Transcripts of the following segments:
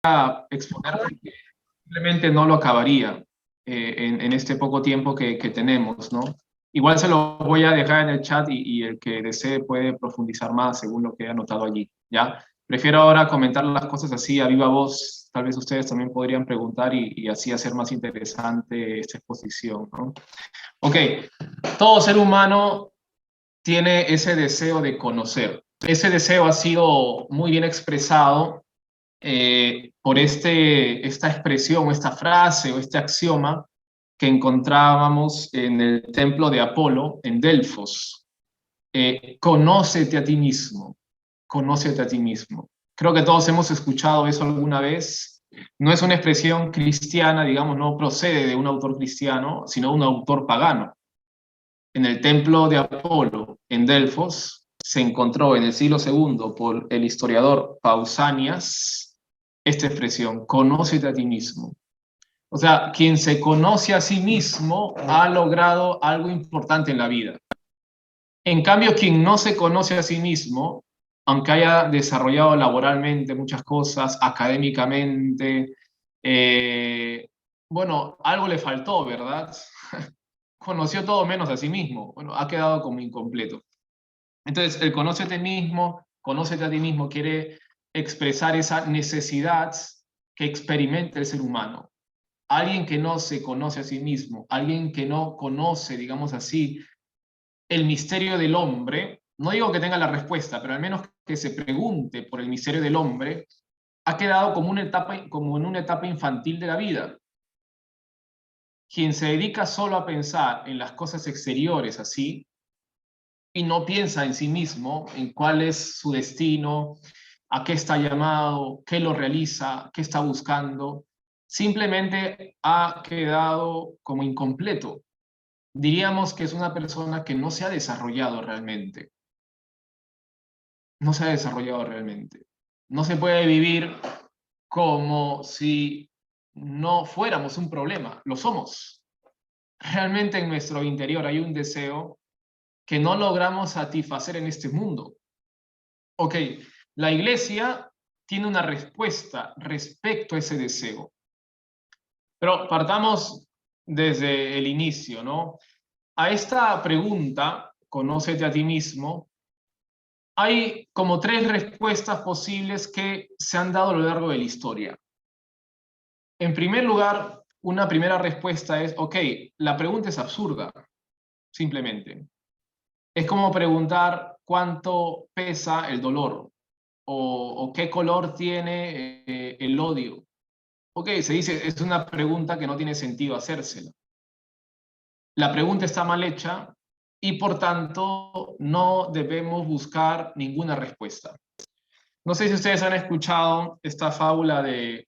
a exponer porque simplemente no lo acabaría en este poco tiempo que tenemos, ¿no? Igual se lo voy a dejar en el chat y el que desee puede profundizar más según lo que he anotado allí, ¿ya? Prefiero ahora comentar las cosas así a viva voz. Tal vez ustedes también podrían preguntar y así hacer más interesante esta exposición, ¿no? Ok, todo ser humano tiene ese deseo de conocer. Ese deseo ha sido muy bien expresado por esta expresión, esta frase o este axioma que encontrábamos en el templo de Apolo, en Delfos. Conócete a ti mismo, conócete a ti mismo. Creo que todos hemos escuchado eso alguna vez. No es una expresión cristiana, digamos, no procede de un autor cristiano, sino de un autor pagano. En el templo de Apolo, en Delfos, se encontró en el siglo II por el historiador Pausanias esta expresión: conócete a ti mismo. O sea, quien se conoce a sí mismo ha logrado algo importante en la vida. En cambio, quien no se conoce a sí mismo, aunque haya desarrollado laboralmente muchas cosas, académicamente, bueno, algo le faltó, ¿verdad? Conoció todo menos a sí mismo. Bueno, ha quedado como incompleto. Entonces, el conócete a ti mismo quiere expresar esa necesidad que experimenta el ser humano. Alguien que no se conoce a sí mismo, alguien que no conoce, digamos así, el misterio del hombre, no digo que tenga la respuesta, pero al menos que se pregunte por el misterio del hombre, ha quedado como en una etapa infantil de la vida. Quien se dedica solo a pensar en las cosas exteriores así, y no piensa en sí mismo, en cuál es su destino, a qué está llamado, qué lo realiza, qué está buscando, simplemente ha quedado como incompleto. Diríamos que es una persona que no se ha desarrollado realmente. No se ha desarrollado realmente. No se puede vivir como si no fuéramos un problema. Lo somos. Realmente en nuestro interior hay un deseo que no logramos satisfacer en este mundo. Ok, la iglesia tiene una respuesta respecto a ese deseo. Pero partamos desde el inicio, ¿no? A esta pregunta, conócete a ti mismo, hay como tres respuestas posibles que se han dado a lo largo de la historia. En primer lugar, una primera respuesta es, ok, la pregunta es absurda, simplemente. Es como preguntar cuánto pesa el dolor o qué color tiene el odio. Ok, se dice, es una pregunta que no tiene sentido hacérsela. La pregunta está mal hecha y por tanto no debemos buscar ninguna respuesta. No sé si ustedes han escuchado esta fábula de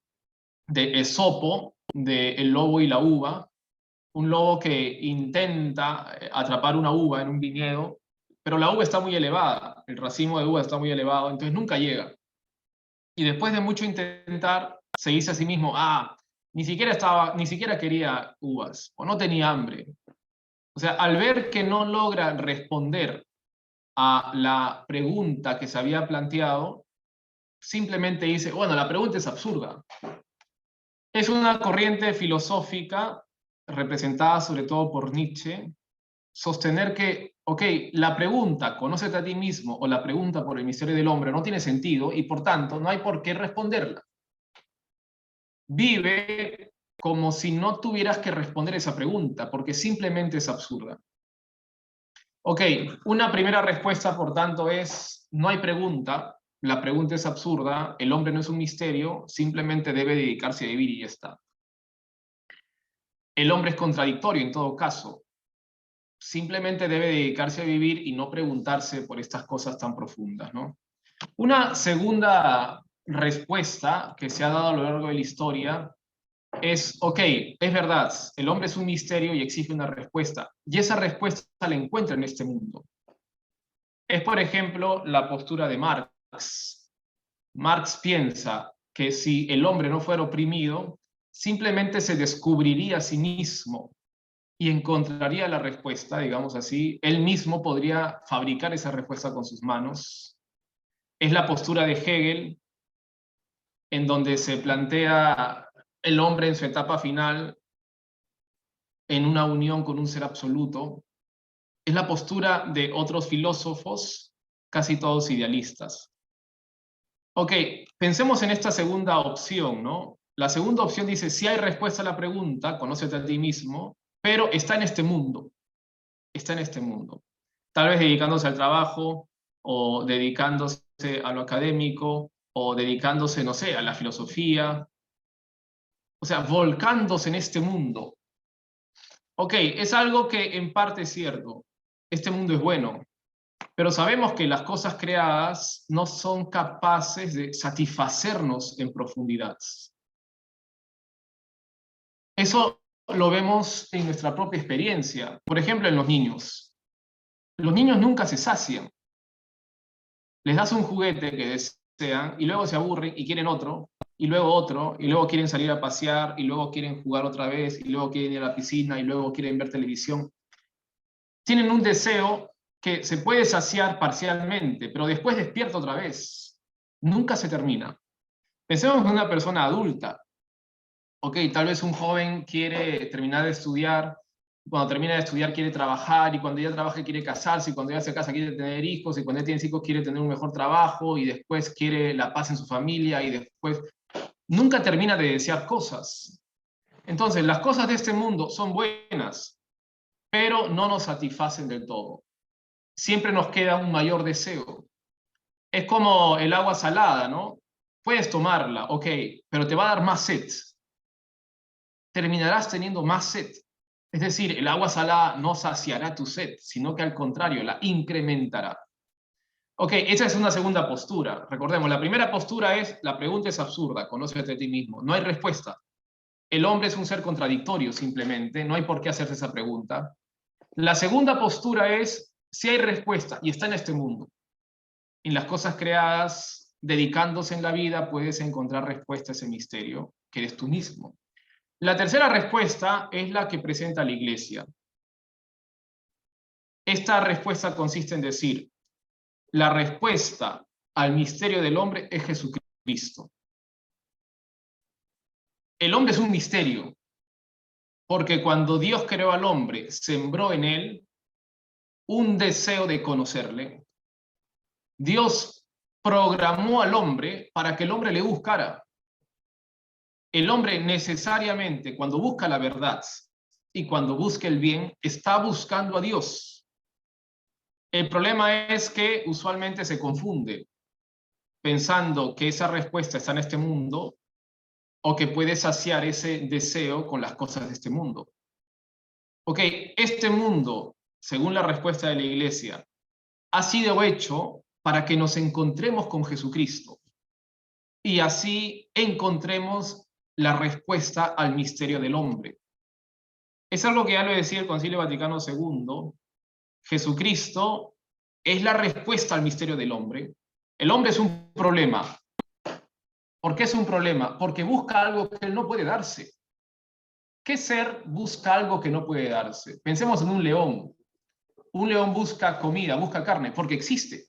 Esopo, de el lobo y la uva, un lobo que intenta atrapar una uva en un viñedo, pero la uva está muy elevada, el racimo de uva está muy elevado, entonces nunca llega. Y después de mucho intentar, se dice a sí mismo, ni siquiera quería uvas, o no tenía hambre. O sea, al ver que no logra responder a la pregunta que se había planteado, simplemente dice, bueno, la pregunta es absurda. Es una corriente filosófica representada sobre todo por Nietzsche, sostener que, ok, la pregunta, conócete a ti mismo, o la pregunta por el misterio del hombre no tiene sentido y por tanto no hay por qué responderla. Vive como si no tuvieras que responder esa pregunta, porque simplemente es absurda. Ok, una primera respuesta, por tanto, es, no hay pregunta, la pregunta es absurda, el hombre no es un misterio, simplemente debe dedicarse a vivir y ya está. El hombre es contradictorio en todo caso, simplemente debe dedicarse a vivir y no preguntarse por estas cosas tan profundas, ¿no? Una segunda respuesta que se ha dado a lo largo de la historia es, ok, es verdad, el hombre es un misterio y exige una respuesta, y esa respuesta la encuentra en este mundo. Es, por ejemplo, la postura de Marx. Marx piensa que si el hombre no fuera oprimido, simplemente se descubriría a sí mismo y encontraría la respuesta, digamos así. Él mismo podría fabricar esa respuesta con sus manos. Es la postura de Hegel. en donde se plantea el hombre en su etapa final en una unión con un ser absoluto, es la postura de otros filósofos, casi todos idealistas. Ok, pensemos en esta segunda opción, ¿no? La segunda opción dice, si hay respuesta a la pregunta, conócete a ti mismo, pero está en este mundo, está en este mundo. Tal vez dedicándose al trabajo, o dedicándose a lo académico, o dedicándose, no sé, a la filosofía, o sea, volcándose en este mundo. Ok, es algo que en parte es cierto. Este mundo es bueno, pero sabemos que las cosas creadas no son capaces de satisfacernos en profundidad. Eso lo vemos en nuestra propia experiencia. Por ejemplo, en los niños. Los niños nunca se sacian. Les das un juguete que desean y luego se aburren y quieren otro, y luego quieren salir a pasear, y luego quieren jugar otra vez, y luego quieren ir a la piscina, y luego quieren ver televisión. Tienen un deseo que se puede saciar parcialmente, pero después despierta otra vez. Nunca se termina. Pensemos en una persona adulta. Ok, tal vez un joven quiere terminar de estudiar, cuando termina de estudiar quiere trabajar, y cuando ya trabaja quiere casarse, y cuando ya se casa quiere tener hijos, y cuando ya tiene hijos quiere tener un mejor trabajo, y después quiere la paz en su familia, y después nunca termina de desear cosas. Entonces, las cosas de este mundo son buenas, pero no nos satisfacen del todo. Siempre nos queda un mayor deseo. Es como el agua salada, ¿no? Puedes tomarla, ok, pero te va a dar más sed. Terminarás teniendo más sed. Es decir, el agua salada no saciará tu sed, sino que al contrario, la incrementará. Ok, esa es una segunda postura. Recordemos, la primera postura es, la pregunta es absurda, conócete a ti mismo. No hay respuesta. El hombre es un ser contradictorio, simplemente. No hay por qué hacerse esa pregunta. La segunda postura es, si hay respuesta y está en este mundo, en las cosas creadas, dedicándose en la vida, puedes encontrar respuesta a ese misterio, que eres tú mismo. La tercera respuesta es la que presenta la Iglesia. Esta respuesta consiste en decir, la respuesta al misterio del hombre es Jesucristo. El hombre es un misterio, porque cuando Dios creó al hombre, sembró en él un deseo de conocerle. Dios programó al hombre para que el hombre le buscara. El hombre necesariamente, cuando busca la verdad y cuando busca el bien, está buscando a Dios. El problema es que usualmente se confunde, pensando que esa respuesta está en este mundo o que puede saciar ese deseo con las cosas de este mundo. Ok, este mundo, según la respuesta de la Iglesia, ha sido hecho para que nos encontremos con Jesucristo y así encontremos la respuesta al misterio del hombre. Es algo que ya lo decía el Concilio Vaticano II. Jesucristo es la respuesta al misterio del hombre. El hombre es un problema. ¿Por qué es un problema? Porque busca algo que él no puede darse. ¿Qué ser busca algo que no puede darse? Pensemos en un león. Un león busca comida, busca carne, porque existe.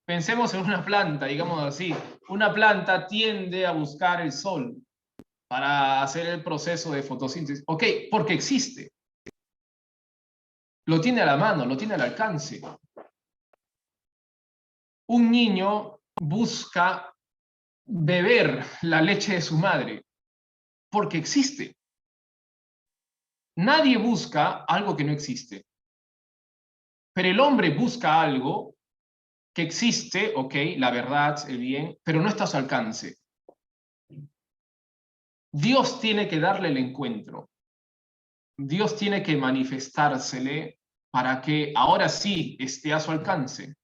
Pensemos en una planta, digamos así. Una planta tiende a buscar el sol para hacer el proceso de fotosíntesis. Ok, porque existe. Lo tiene a la mano, lo tiene al alcance. Un niño busca beber la leche de su madre porque existe. Nadie busca algo que no existe. Pero el hombre busca algo que existe, ok, la verdad, el bien, pero no está a su alcance. Dios tiene que darle el encuentro. Dios tiene que manifestársele para que ahora sí esté a su alcance.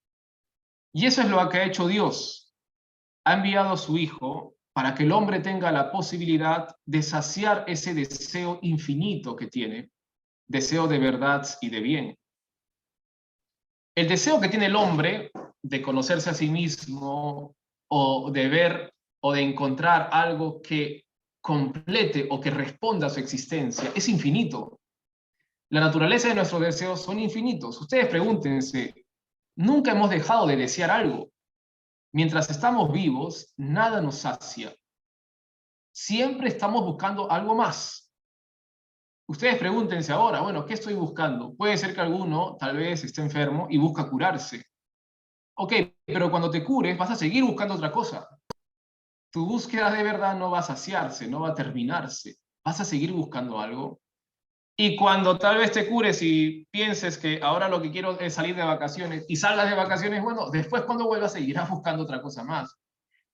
Y eso es lo que ha hecho Dios. Ha enviado a su Hijo para que el hombre tenga la posibilidad de saciar ese deseo infinito que tiene, deseo de verdad y de bien. El deseo que tiene el hombre de conocerse a sí mismo o de ver o de encontrar algo que complete o que responda a su existencia es infinito. La naturaleza de nuestros deseos son infinitos. Ustedes pregúntense, nunca hemos dejado de desear algo. Mientras estamos vivos, nada nos sacia. Siempre estamos buscando algo más. Ustedes pregúntense ahora, bueno, ¿qué estoy buscando? Puede ser que alguno tal vez esté enfermo y busca curarse. Ok, pero cuando te cures vas a seguir buscando otra cosa. Tu búsqueda de verdad no va a saciarse, no va a terminarse. Vas a seguir buscando algo. Y cuando tal vez te cures y pienses que ahora lo que quiero es salir de vacaciones y salgas de vacaciones, bueno, después cuando vuelvas seguirás buscando otra cosa más.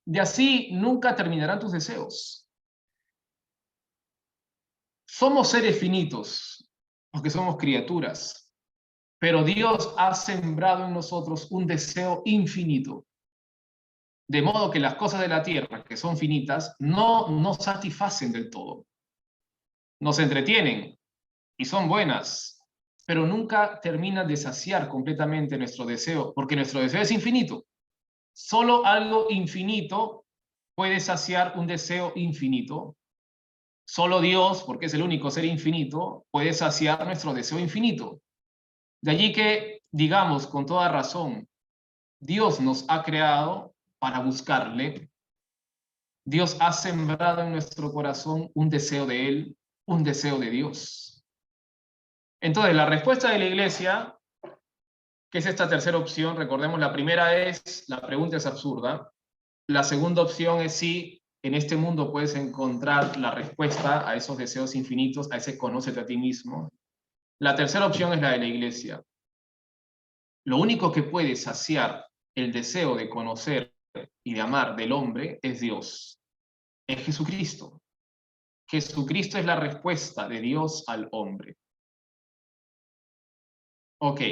De así nunca terminarán tus deseos. Somos seres finitos, porque somos criaturas, pero Dios ha sembrado en nosotros un deseo infinito. De modo que las cosas de la tierra, que son finitas, no nos satisfacen del todo. Nos entretienen y son buenas, pero nunca terminan de saciar completamente nuestro deseo, porque nuestro deseo es infinito. Solo algo infinito puede saciar un deseo infinito. Solo Dios, porque es el único ser infinito, puede saciar nuestro deseo infinito. De allí que, digamos con toda razón, Dios nos ha creado para buscarle. Dios ha sembrado en nuestro corazón un deseo de Él, un deseo de Dios. Entonces, la respuesta de la iglesia, que es esta tercera opción, recordemos, la primera es, la pregunta es absurda. La segunda opción es si en este mundo puedes encontrar la respuesta a esos deseos infinitos, a ese conócete a ti mismo. La tercera opción es la de la iglesia. Lo único que puede saciar el deseo de conocer y de amar del hombre es Dios, es Jesucristo. Jesucristo es la respuesta de Dios al hombre. Ok.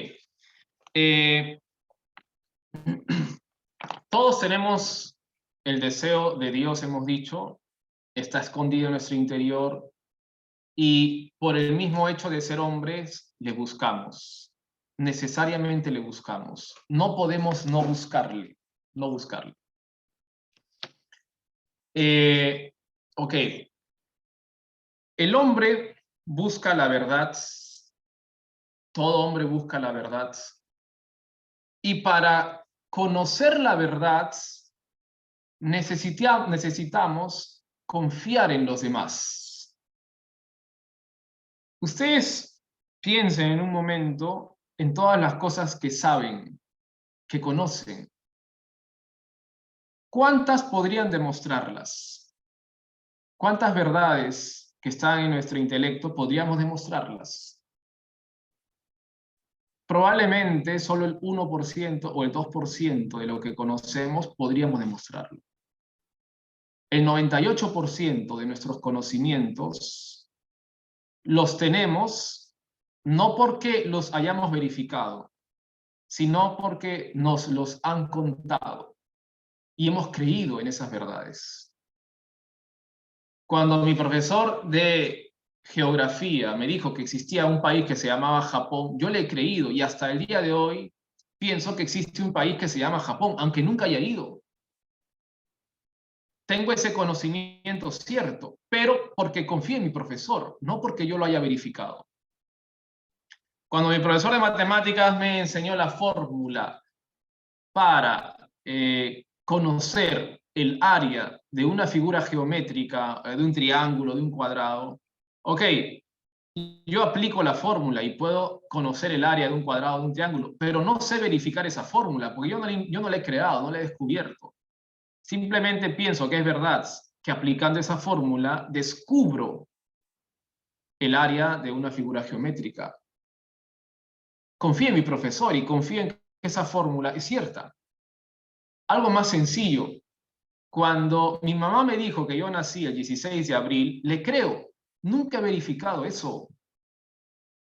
Todos tenemos el deseo de Dios, hemos dicho, está escondido en nuestro interior y por el mismo hecho de ser hombres le buscamos. Necesariamente le buscamos. No podemos no buscarle, no buscarle. Ok. El hombre busca la verdad, todo hombre busca la verdad, y para conocer la verdad necesitamos confiar en los demás. Ustedes piensen en un momento en todas las cosas que saben, que conocen. ¿Cuántas podrían demostrarlas? ¿Cuántas verdades que están en nuestro intelecto podríamos demostrarlas? Probablemente solo el 1% o el 2% de lo que conocemos podríamos demostrarlo. El 98% de nuestros conocimientos los tenemos no porque los hayamos verificado, sino porque nos los han contado y hemos creído en esas verdades. Cuando mi profesor de geografía me dijo que existía un país que se llamaba Japón, yo le he creído y hasta el día de hoy pienso que existe un país que se llama Japón, aunque nunca haya ido. Tengo ese conocimiento cierto, pero porque confío en mi profesor, no porque yo lo haya verificado. Cuando mi profesor de matemáticas me enseñó la fórmula para conocer el área de una figura geométrica, de un triángulo, de un cuadrado, ok, yo aplico la fórmula y puedo conocer el área de un cuadrado, de un triángulo, pero no sé verificar esa fórmula, porque yo no la he creado, no la he descubierto. Simplemente pienso que es verdad que aplicando esa fórmula descubro el área de una figura geométrica. Confío en mi profesor y confío en que esa fórmula es cierta. Algo más sencillo. Cuando mi mamá me dijo que yo nací el 16 de abril, le creo. Nunca he verificado eso.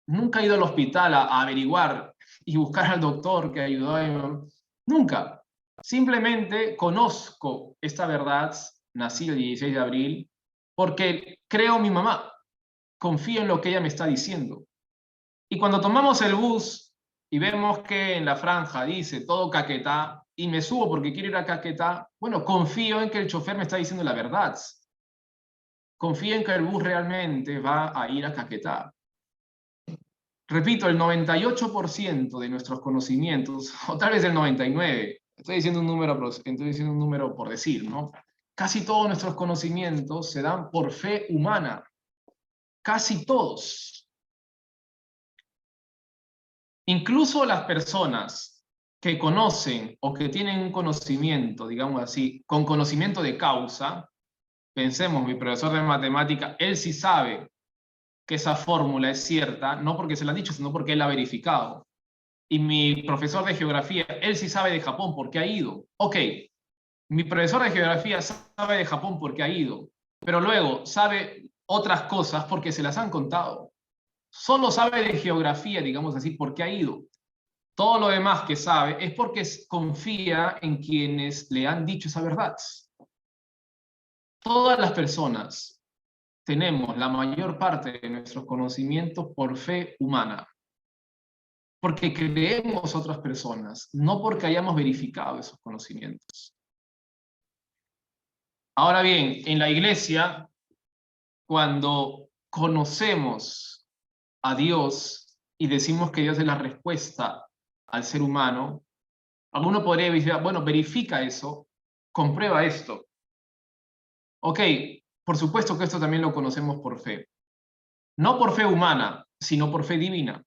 Nunca he ido al hospital a averiguar y buscar al doctor que ayudó a mi mamá. Nunca. Simplemente conozco esta verdad, nací el 16 de abril, porque creo en mi mamá. Confío en lo que ella me está diciendo. Y cuando tomamos el bus y vemos que en la franja dice todo Caquetá, y me subo porque quiero ir a Caquetá, bueno, confío en que el chofer me está diciendo la verdad. Confío en que el bus realmente va a ir a Caquetá. Repito, el 98% de nuestros conocimientos, o tal vez el 99%, Estoy diciendo un número por decir, ¿no? Casi todos nuestros conocimientos se dan por fe humana. Casi todos. Incluso las personas que conocen o que tienen un conocimiento, digamos así, con conocimiento de causa, pensemos, mi profesor de matemática, él sí sabe que esa fórmula es cierta, no porque se la han dicho, sino porque él la ha verificado. Y mi profesor de geografía, él sí sabe de Japón porque ha ido. Ok, mi profesor de geografía sabe de Japón porque ha ido, pero luego sabe otras cosas porque se las han contado. Solo sabe de geografía, digamos así, porque ha ido. Todo lo demás que sabe es porque confía en quienes le han dicho esa verdad. Todas las personas tenemos la mayor parte de nuestros conocimientos por fe humana, porque creemos otras personas, no porque hayamos verificado esos conocimientos. Ahora bien, en la iglesia, cuando conocemos a Dios y decimos que Dios es la respuesta al ser humano, alguno podría decir, bueno, verifica eso, comprueba esto. Ok, por supuesto que esto también lo conocemos por fe. No por fe humana, sino por fe divina.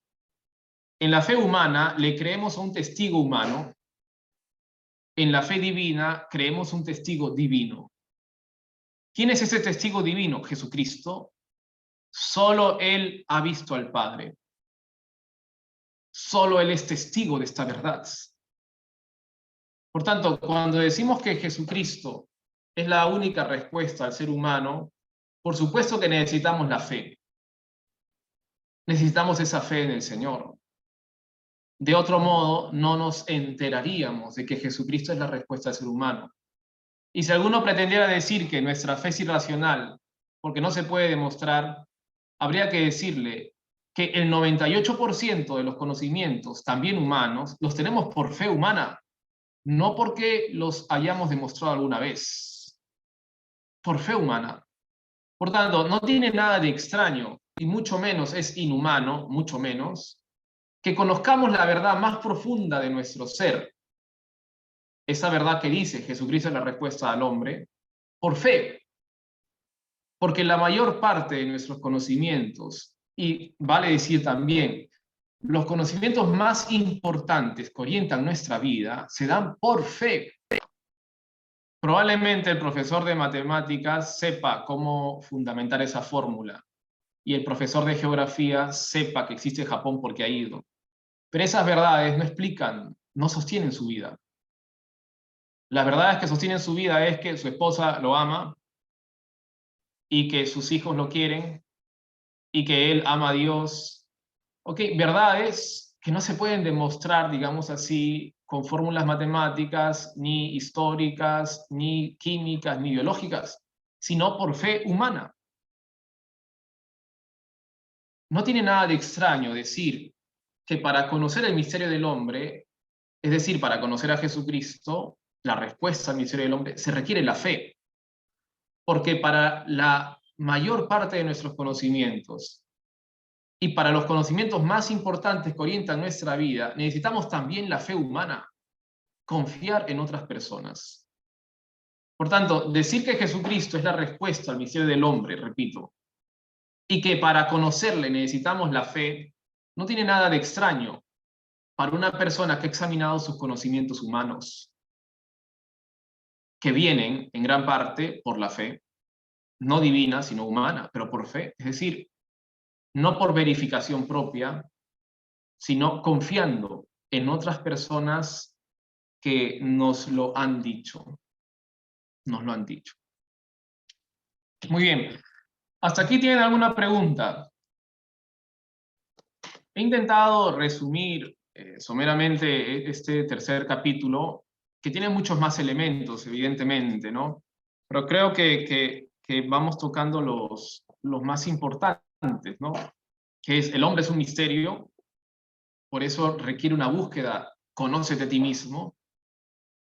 En la fe humana le creemos a un testigo humano, en la fe divina creemos un testigo divino. ¿Quién es ese testigo divino? Jesucristo. Solo Él ha visto al Padre. Solo Él es testigo de esta verdad. Por tanto, cuando decimos que Jesucristo es la única respuesta al ser humano, por supuesto que necesitamos la fe. Necesitamos esa fe en el Señor. De otro modo, no nos enteraríamos de que Jesucristo es la respuesta al ser humano. Y si alguno pretendiera decir que nuestra fe es irracional, porque no se puede demostrar, habría que decirle que el 98% de los conocimientos, también humanos, los tenemos por fe humana, no porque los hayamos demostrado alguna vez, por fe humana. Por tanto, no tiene nada de extraño, y mucho menos es inhumano, mucho menos, que conozcamos la verdad más profunda de nuestro ser, esa verdad que dice Jesucristo es la respuesta al hombre, por fe. Porque la mayor parte de nuestros conocimientos, y vale decir también, los conocimientos más importantes que orientan nuestra vida, se dan por fe. Probablemente el profesor de matemáticas sepa cómo fundamentar esa fórmula, y el profesor de geografía sepa que existe Japón porque ha ido. Pero esas verdades no explican, no sostienen su vida. Las verdades que sostienen su vida es que su esposa lo ama y que sus hijos lo quieren y que él ama a Dios. Ok, verdades que no se pueden demostrar, digamos así, con fórmulas matemáticas, ni históricas, ni químicas, ni biológicas, sino por fe humana. No tiene nada de extraño decir que para conocer el misterio del hombre, es decir, para conocer a Jesucristo, la respuesta al misterio del hombre, se requiere la fe. Porque para la mayor parte de nuestros conocimientos y para los conocimientos más importantes que orientan nuestra vida, necesitamos también la fe humana, confiar en otras personas. Por tanto, decir que Jesucristo es la respuesta al misterio del hombre, repito, y que para conocerle necesitamos la fe, no tiene nada de extraño para una persona que ha examinado sus conocimientos humanos, que vienen en gran parte por la fe, no divina, sino humana, pero por fe. Es decir, no por verificación propia, sino confiando en otras personas que nos lo han dicho. Nos lo han dicho. Muy bien. ¿Hasta aquí tienen alguna pregunta? He intentado resumir someramente este tercer capítulo, que tiene muchos más elementos, evidentemente, ¿no? Pero creo que vamos tocando los más importantes, ¿no? Que es, el hombre es un misterio, por eso requiere una búsqueda, conócete a ti mismo,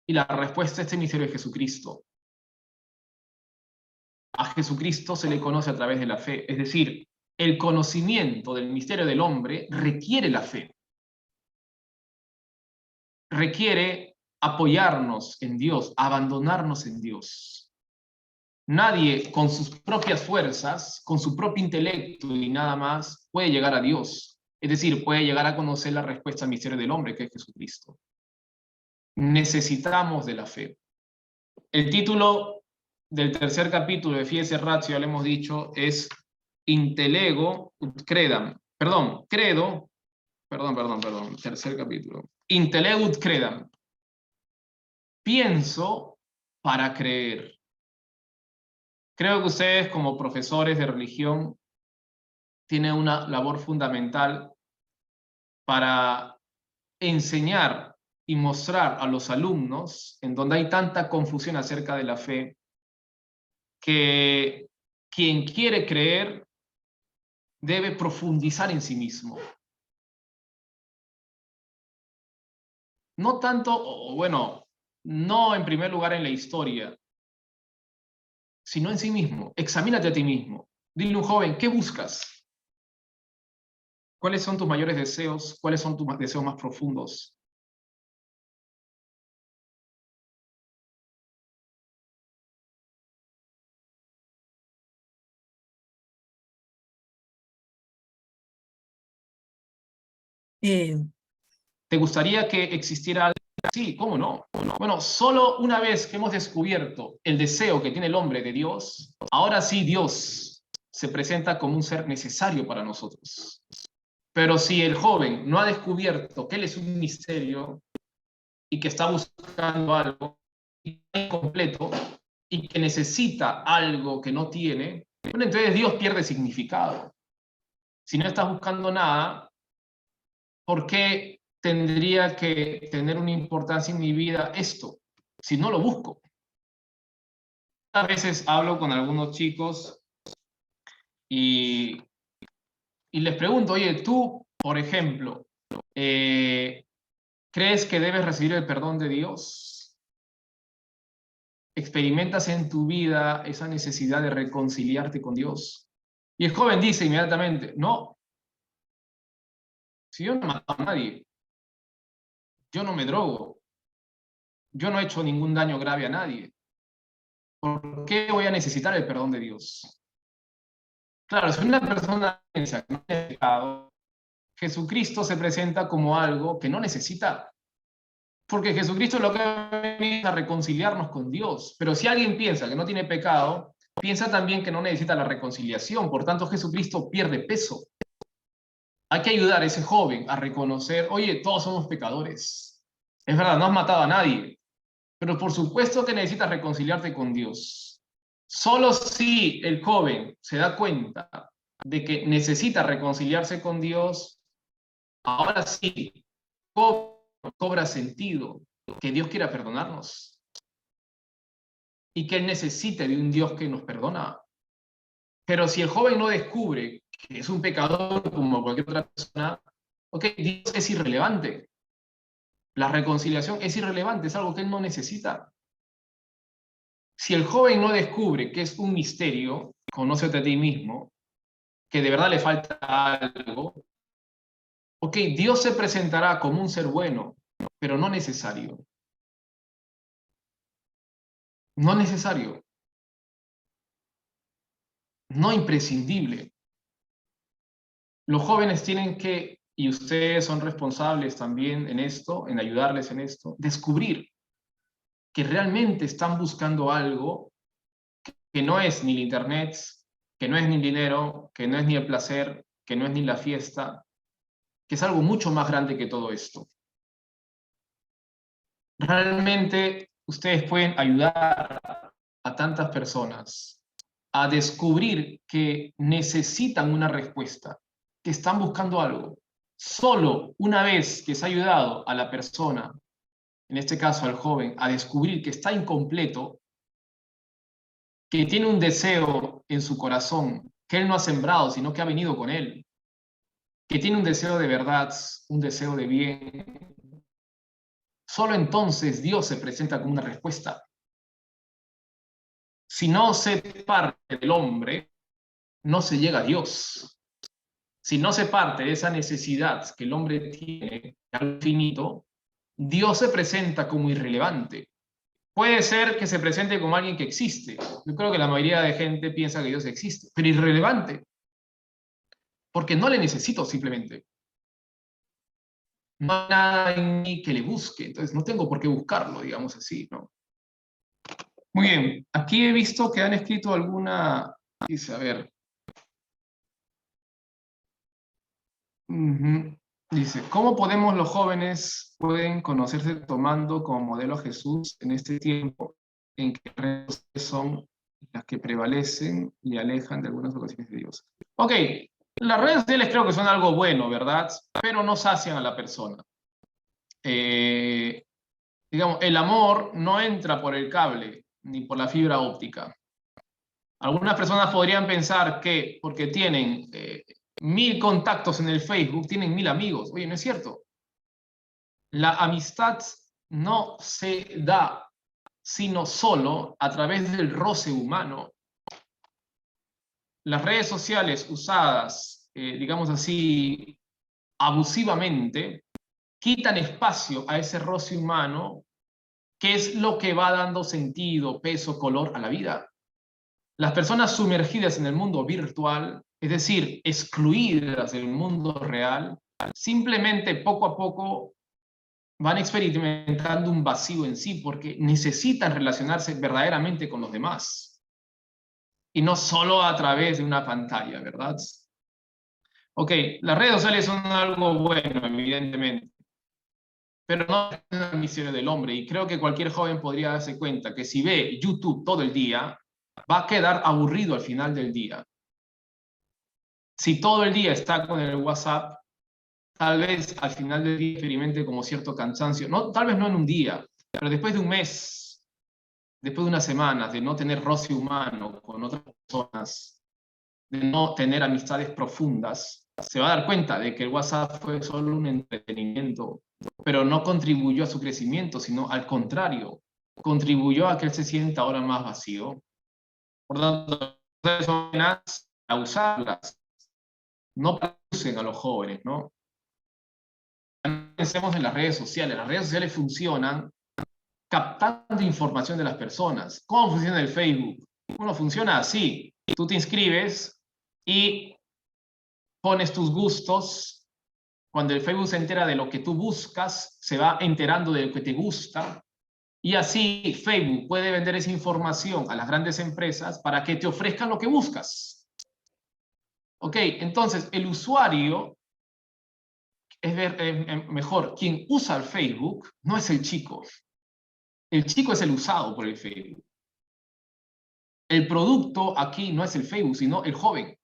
y la respuesta a este misterio es Jesucristo. A Jesucristo se le conoce a través de la fe, es decir, el conocimiento del misterio del hombre requiere la fe. Requiere apoyarnos en Dios, abandonarnos en Dios. Nadie con sus propias fuerzas, con su propio intelecto y nada más, puede llegar a Dios. Es decir, puede llegar a conocer la respuesta al misterio del hombre, que es Jesucristo. Necesitamos de la fe. El título del tercer capítulo de Fides et Ratio, ya lo hemos dicho, es Intellego ut credam. Tercer capítulo. Intellego ut credam. Pienso para creer. Creo que ustedes, como profesores de religión, tienen una labor fundamental para enseñar y mostrar a los alumnos, en donde hay tanta confusión acerca de la fe, que quien quiere creer debe profundizar en sí mismo. No tanto, o bueno, no en primer lugar en la historia, sino en sí mismo. Examínate a ti mismo. Dile a un joven, ¿qué buscas? ¿Cuáles son tus mayores deseos? ¿Cuáles son tus deseos más profundos? Eh, ¿Te gustaría que existiera algo así? ¿Cómo no? Bueno, solo una vez que hemos descubierto el deseo que tiene el hombre de Dios, ahora sí Dios se presenta como un ser necesario para nosotros. Pero si el joven no ha descubierto que él es un misterio y que está buscando algo incompleto y que necesita algo que no tiene, bueno, entonces Dios pierde significado. Si no estás buscando nada, ¿por qué tendría que tener una importancia en mi vida esto si no lo busco? A veces hablo con algunos chicos y, y les pregunto, oye, tú, por ejemplo, ¿crees que debes recibir el perdón de Dios? ¿Experimentas en tu vida esa necesidad de reconciliarte con Dios? Y el joven dice inmediatamente, no, si yo no he matado a nadie, yo no me drogo, yo no he hecho ningún daño grave a nadie, ¿por qué voy a necesitar el perdón de Dios? Claro, si una persona piensa que no tiene pecado, Jesucristo se presenta como algo que no necesita, porque Jesucristo lo que viene es a reconciliarnos con Dios. Pero si alguien piensa que no tiene pecado, piensa también que no necesita la reconciliación, por tanto Jesucristo pierde peso. Hay que ayudar a ese joven a reconocer, oye, todos somos pecadores. Es verdad, no has matado a nadie, pero por supuesto que necesitas reconciliarte con Dios. Solo si el joven se da cuenta de que necesita reconciliarse con Dios, ahora sí cobra sentido que Dios quiera perdonarnos y que Él necesite de un Dios que nos perdona. Pero si el joven no descubre que es un pecador como cualquier otra persona, ok, Dios es irrelevante. La reconciliación es irrelevante, es algo que Él no necesita. Si el joven no descubre que es un misterio, conócete a ti mismo, que de verdad le falta algo, ok, Dios se presentará como un ser bueno, pero no necesario. No necesario. No imprescindible. Los jóvenes tienen que, y ustedes son responsables también en esto, en ayudarles en esto, descubrir que realmente están buscando algo que no es ni el internet, que no es ni el dinero, que no es ni el placer, que no es ni la fiesta, que es algo mucho más grande que todo esto. Realmente ustedes pueden ayudar a tantas personas a descubrir que necesitan una respuesta, que están buscando algo. Solo una vez que se ha ayudado a la persona, en este caso al joven, a descubrir que está incompleto, que tiene un deseo en su corazón que él no ha sembrado, sino que ha venido con él, que tiene un deseo de verdad, un deseo de bien, solo entonces Dios se presenta como una respuesta. Si no se parte del hombre, no se llega a Dios. Si no se parte de esa necesidad que el hombre tiene al infinito, Dios se presenta como irrelevante. Puede ser que se presente como alguien que existe. Yo creo que la mayoría de gente piensa que Dios existe, pero irrelevante, porque no le necesito simplemente. No hay nada en mí que le busque, entonces no tengo por qué buscarlo, digamos así, ¿no? Muy bien, aquí he visto que han escrito alguna, dice, a ver, dice, ¿cómo podemos los jóvenes pueden conocerse tomando como modelo a Jesús en este tiempo en que las redes sociales son las que prevalecen y alejan de algunas ocasiones de Dios? Ok, las redes sociales creo que son algo bueno, ¿verdad? Pero no sacian a la persona. Digamos, el amor no entra por el cable ni por la fibra óptica. Algunas personas podrían pensar que porque tienen 1000 contactos en el Facebook, tienen 1000 amigos. Oye, no es cierto. La amistad no se da sino solo a través del roce humano. Las redes sociales usadas, digamos así, abusivamente, quitan espacio a ese roce humano, que es lo que va dando sentido, peso, color a la vida. Las personas sumergidas en el mundo virtual, es decir, excluidas del mundo real, simplemente poco a poco van experimentando un vacío en sí porque necesitan relacionarse verdaderamente con los demás y no solo a través de una pantalla, ¿verdad? Ok, las redes sociales son algo bueno, evidentemente, pero no es una misión del hombre y creo que cualquier joven podría darse cuenta que si ve YouTube todo el día, va a quedar aburrido al final del día. Si todo el día está con el WhatsApp, tal vez al final del día experimente como cierto cansancio. No, tal vez no en un día, pero después de un mes, después de unas semanas de no tener roce humano con otras personas, de no tener amistades profundas, se va a dar cuenta de que el WhatsApp fue solo un entretenimiento, pero no contribuyó a su crecimiento, sino al contrario, contribuyó a que él se sienta ahora más vacío. Por lo tanto, son buenas a usarlas, no producen a los jóvenes, ¿no? Pensemos en las redes sociales. Las redes sociales funcionan captando información de las personas. ¿Cómo funciona el Facebook? Bueno, funciona así. Tú te inscribes y pones tus gustos. Cuando el Facebook se entera de lo que tú buscas, se va enterando de lo que te gusta. Y así Facebook puede vender esa información a las grandes empresas para que te ofrezcan lo que buscas. Ok, entonces el usuario mejor, quien usa el Facebook no es el chico. El chico es el usado por el Facebook. El producto aquí no es el Facebook, sino el joven.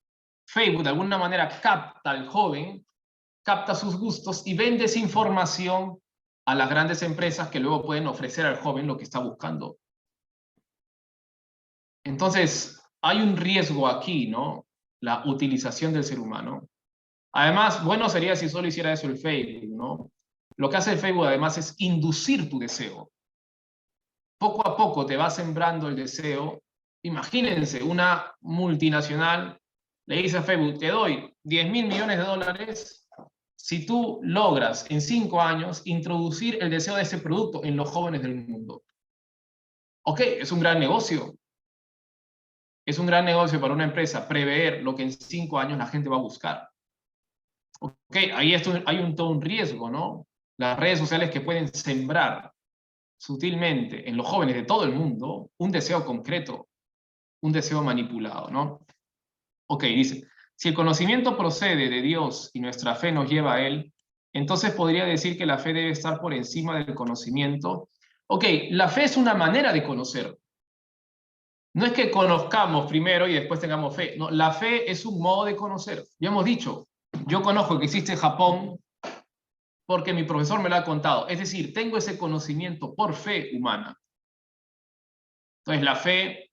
Facebook de alguna manera capta al joven, capta sus gustos y vende esa información a las grandes empresas que luego pueden ofrecer al joven lo que está buscando. Entonces, hay un riesgo aquí, ¿no? La utilización del ser humano. Además, bueno sería si solo hiciera eso el Facebook, ¿no? Lo que hace el Facebook además es inducir tu deseo. Poco a poco te va sembrando el deseo. Imagínense, una multinacional le dice a Facebook, te doy 10.000 millones de dólares si tú logras en 5 años introducir el deseo de ese producto en los jóvenes del mundo. Ok, es un gran negocio. Es un gran negocio para una empresa prever lo que en 5 años la gente va a buscar. Ok, ahí hay todo un riesgo, ¿no? Las redes sociales que pueden sembrar sutilmente en los jóvenes de todo el mundo un deseo concreto, un deseo manipulado, ¿no? Ok, dice, si el conocimiento procede de Dios y nuestra fe nos lleva a Él, entonces podría decir que la fe debe estar por encima del conocimiento. Ok, la fe es una manera de conocer. No es que conozcamos primero y después tengamos fe. No, la fe es un modo de conocer. Ya hemos dicho, yo conozco que existe Japón porque mi profesor me lo ha contado. Es decir, tengo ese conocimiento por fe humana. Entonces, la fe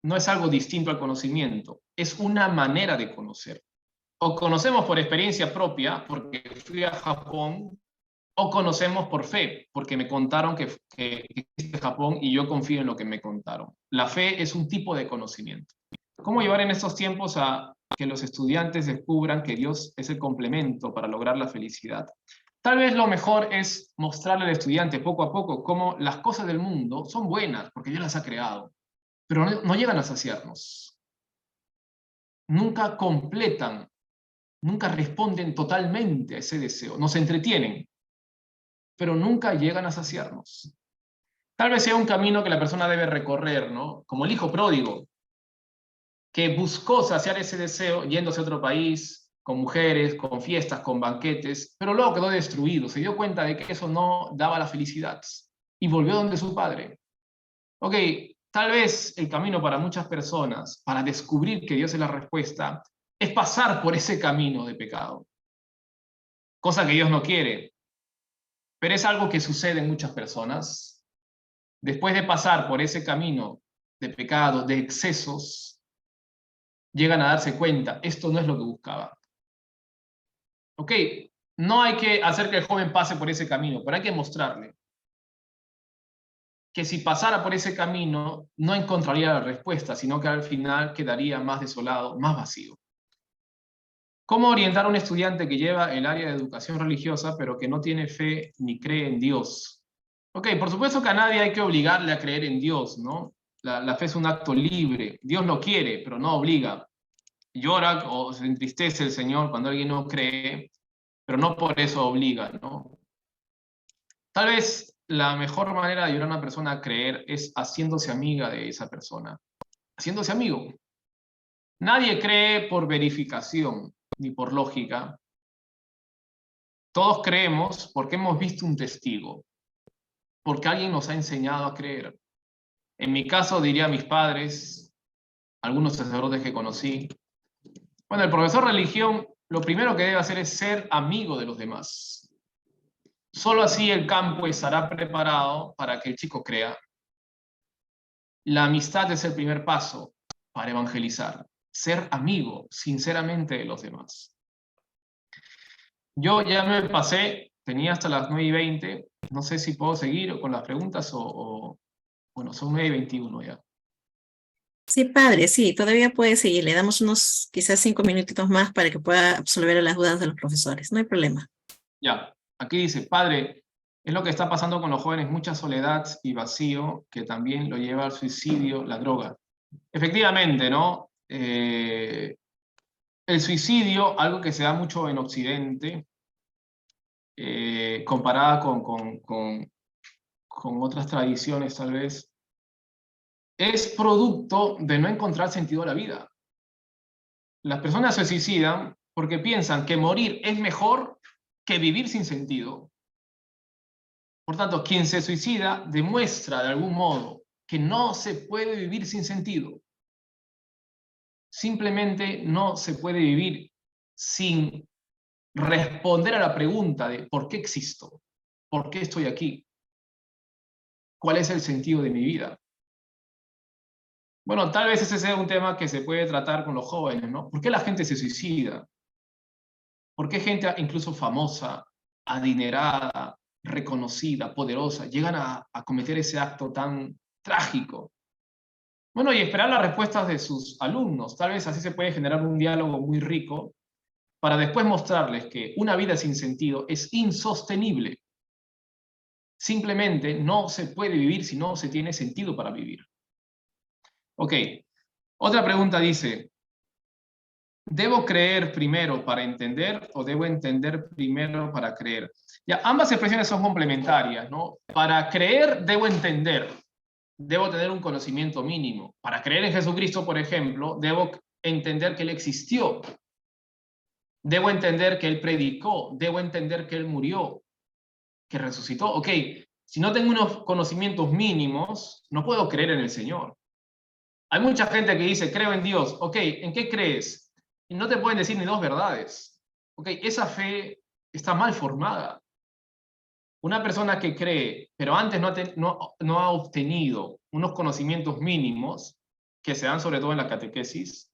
no es algo distinto al conocimiento, es una manera de conocer. O conocemos por experiencia propia, porque fui a Japón, o conocemos por fe, porque me contaron que existe Japón y yo confío en lo que me contaron. La fe es un tipo de conocimiento. ¿Cómo llevar en estos tiempos a que los estudiantes descubran que Dios es el complemento para lograr la felicidad? Tal vez lo mejor es mostrarle al estudiante poco a poco cómo las cosas del mundo son buenas, porque Dios las ha creado, pero no llegan a saciarnos. Nunca completan, nunca responden totalmente a ese deseo. Nos entretienen, pero nunca llegan a saciarnos. Tal vez sea un camino que la persona debe recorrer, ¿no? Como el hijo pródigo, que buscó saciar ese deseo yéndose a otro país, con mujeres, con fiestas, con banquetes, pero luego quedó destruido. Se dio cuenta de que eso no daba la felicidad y volvió donde su padre. Ok, tal vez el camino para muchas personas, para descubrir que Dios es la respuesta, es pasar por ese camino de pecado. Cosa que Dios no quiere, pero es algo que sucede en muchas personas. Después de pasar por ese camino de pecado, de excesos, llegan a darse cuenta, esto no es lo que buscaba. Ok, no hay que hacer que el joven pase por ese camino, pero hay que mostrarle que si pasara por ese camino no encontraría la respuesta, sino que al final quedaría más desolado, más vacío. ¿Cómo orientar a un estudiante que lleva el área de educación religiosa, pero que no tiene fe ni cree en Dios? Ok, por supuesto que a nadie hay que obligarle a creer en Dios, ¿no? La fe es un acto libre. Dios lo quiere, pero no obliga. Llora o se entristece el Señor cuando alguien no cree, pero no por eso obliga, ¿no? Tal vez la mejor manera de ayudar a una persona a creer es haciéndose amiga de esa persona, haciéndose amigo. Nadie cree por verificación ni por lógica. Todos creemos porque hemos visto un testigo, porque alguien nos ha enseñado a creer. En mi caso diría mis padres, algunos sacerdotes que conocí. Bueno, el profesor de religión lo primero que debe hacer es ser amigo de los demás. Solo así el campo estará preparado para que el chico crea. La amistad es el primer paso para evangelizar. Ser amigo, sinceramente, de los demás. Yo ya me pasé, tenía hasta las 9:20. No sé si puedo seguir con las preguntas bueno, son 9:21 ya. Sí, padre, sí, todavía puede seguir. Le damos unos quizás 5 minutitos más para que pueda absolver a las dudas de los profesores. No hay problema. Ya, aquí dice, padre, es lo que está pasando con los jóvenes, mucha soledad y vacío que también lo lleva al suicidio, la droga. Efectivamente, ¿no? El suicidio, algo que se da mucho en Occidente, comparada con otras tradiciones tal vez, es producto de no encontrar sentido a la vida. Las personas se suicidan porque piensan que morir es mejor que vivir sin sentido. Por tanto, quien se suicida demuestra de algún modo que no se puede vivir sin sentido. Simplemente no se puede vivir sin responder a la pregunta de ¿por qué existo? ¿Por qué estoy aquí? ¿Cuál es el sentido de mi vida? Bueno, tal vez ese sea un tema que se puede tratar con los jóvenes, ¿no? ¿Por qué la gente se suicida? ¿Por qué gente incluso famosa, adinerada, reconocida, poderosa, llegan a cometer ese acto tan trágico? Bueno, y esperar las respuestas de sus alumnos. Tal vez así se puede generar un diálogo muy rico para después mostrarles que una vida sin sentido es insostenible. Simplemente no se puede vivir si no se tiene sentido para vivir. Ok, otra pregunta dice, ¿debo creer primero para entender o debo entender primero para creer? Ya, ambas expresiones son complementarias, ¿no? Para creer debo entender, debo tener un conocimiento mínimo. Para creer en Jesucristo, por ejemplo, debo entender que Él existió. Debo entender que Él predicó, debo entender que Él murió, que resucitó. Ok, si no tengo unos conocimientos mínimos, no puedo creer en el Señor. Hay mucha gente que dice, creo en Dios. Ok, ¿en qué crees? Y no te pueden decir ni dos verdades. Ok, esa fe está mal formada. Una persona que cree, pero antes no ha obtenido unos conocimientos mínimos, que se dan sobre todo en la catequesis,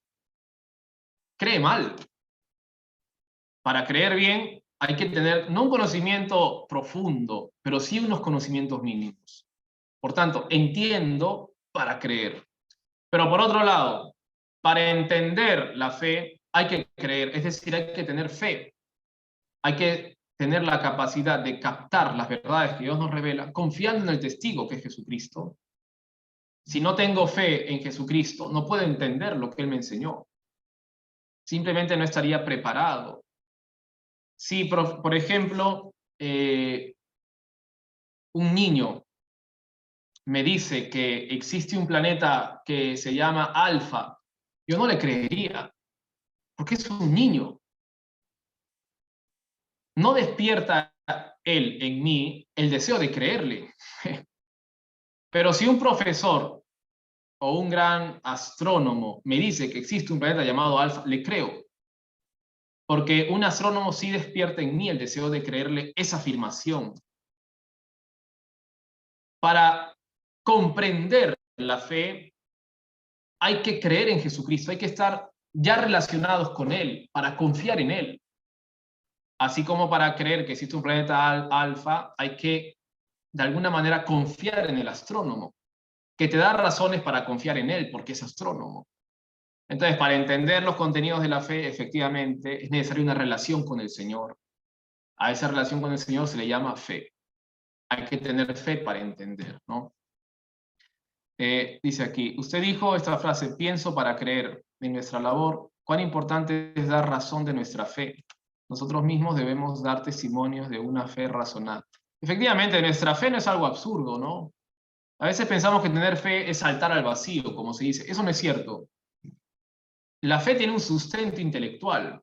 cree mal. Para creer bien hay que tener no un conocimiento profundo, pero sí unos conocimientos mínimos. Por tanto, entiendo para creer. Pero por otro lado, para entender la fe hay que creer, es decir, hay que tener fe. Hay que tener la capacidad de captar las verdades que Dios nos revela, confiando en el testigo que es Jesucristo. Si no tengo fe en Jesucristo, no puedo entender lo que Él me enseñó. Simplemente no estaría preparado. Si, por ejemplo, un niño me dice que existe un planeta que se llama Alfa, yo no le creería, porque es un niño. No despierta él en mí el deseo de creerle. Pero si un profesor o un gran astrónomo me dice que existe un planeta llamado Alfa, le creo. Porque un astrónomo sí despierta en mí el deseo de creerle esa afirmación. Para comprender la fe, hay que creer en Jesucristo, hay que estar ya relacionados con Él, para confiar en Él. Así como para creer que existe un planeta Alfa, hay que, de alguna manera, confiar en el astrónomo, que te da razones para confiar en Él, porque es astrónomo. Entonces, para entender los contenidos de la fe, efectivamente, es necesaria una relación con el Señor. A esa relación con el Señor se le llama fe. Hay que tener fe para entender, ¿no? Dice aquí, usted dijo esta frase, pienso para creer. En nuestra labor, cuán importante es dar razón de nuestra fe. Nosotros mismos debemos dar testimonios de una fe razonada. Efectivamente, nuestra fe no es algo absurdo, ¿no? A veces pensamos que tener fe es saltar al vacío, como se dice. Eso no es cierto. La fe tiene un sustento intelectual.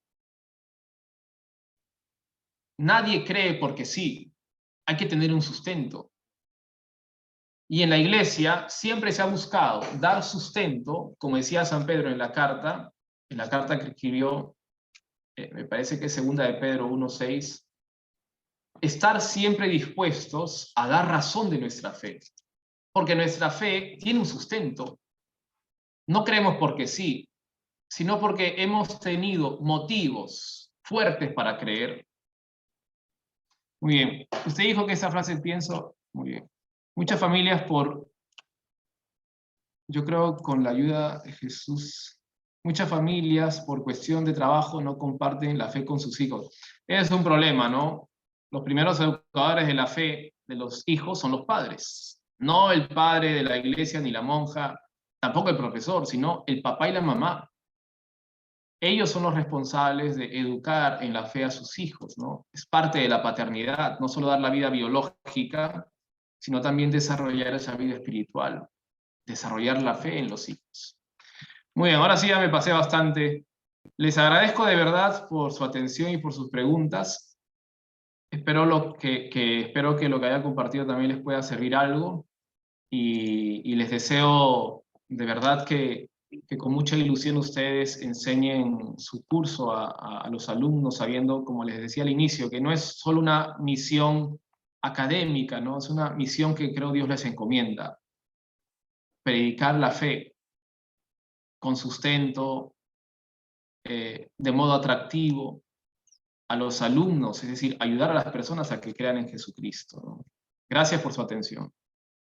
Nadie cree porque sí. Hay que tener un sustento. Y en la iglesia siempre se ha buscado dar sustento, como decía San Pedro en la carta que escribió, me parece que es 2 de Pedro 1:6, estar siempre dispuestos a dar razón de nuestra fe. Porque nuestra fe tiene un sustento. No creemos porque sí, sino porque hemos tenido motivos fuertes para creer. Muy bien. Usted dijo que esa frase pienso, muy bien. Muchas familias yo creo con la ayuda de Jesús, muchas familias por cuestión de trabajo no comparten la fe con sus hijos. Es un problema, ¿no? Los primeros educadores de la fe de los hijos son los padres. No el padre de la iglesia ni la monja, tampoco el profesor, sino el papá y la mamá. Ellos son los responsables de educar en la fe a sus hijos, ¿no? Es parte de la paternidad, no solo dar la vida biológica, sino también desarrollar esa vida espiritual, desarrollar la fe en los hijos. Muy bien, ahora sí ya me pasé bastante. Les agradezco de verdad por su atención y por sus preguntas. Espero que lo que haya compartido también les pueda servir algo y les deseo de verdad que con mucha ilusión ustedes enseñen su curso a los alumnos, sabiendo, como les decía al inicio, que no es solo una misión académica, ¿no? Es una misión que creo Dios les encomienda. Predicar la fe con sustento, de modo atractivo a los alumnos, es decir, ayudar a las personas a que crean en Jesucristo, ¿no? Gracias por su atención.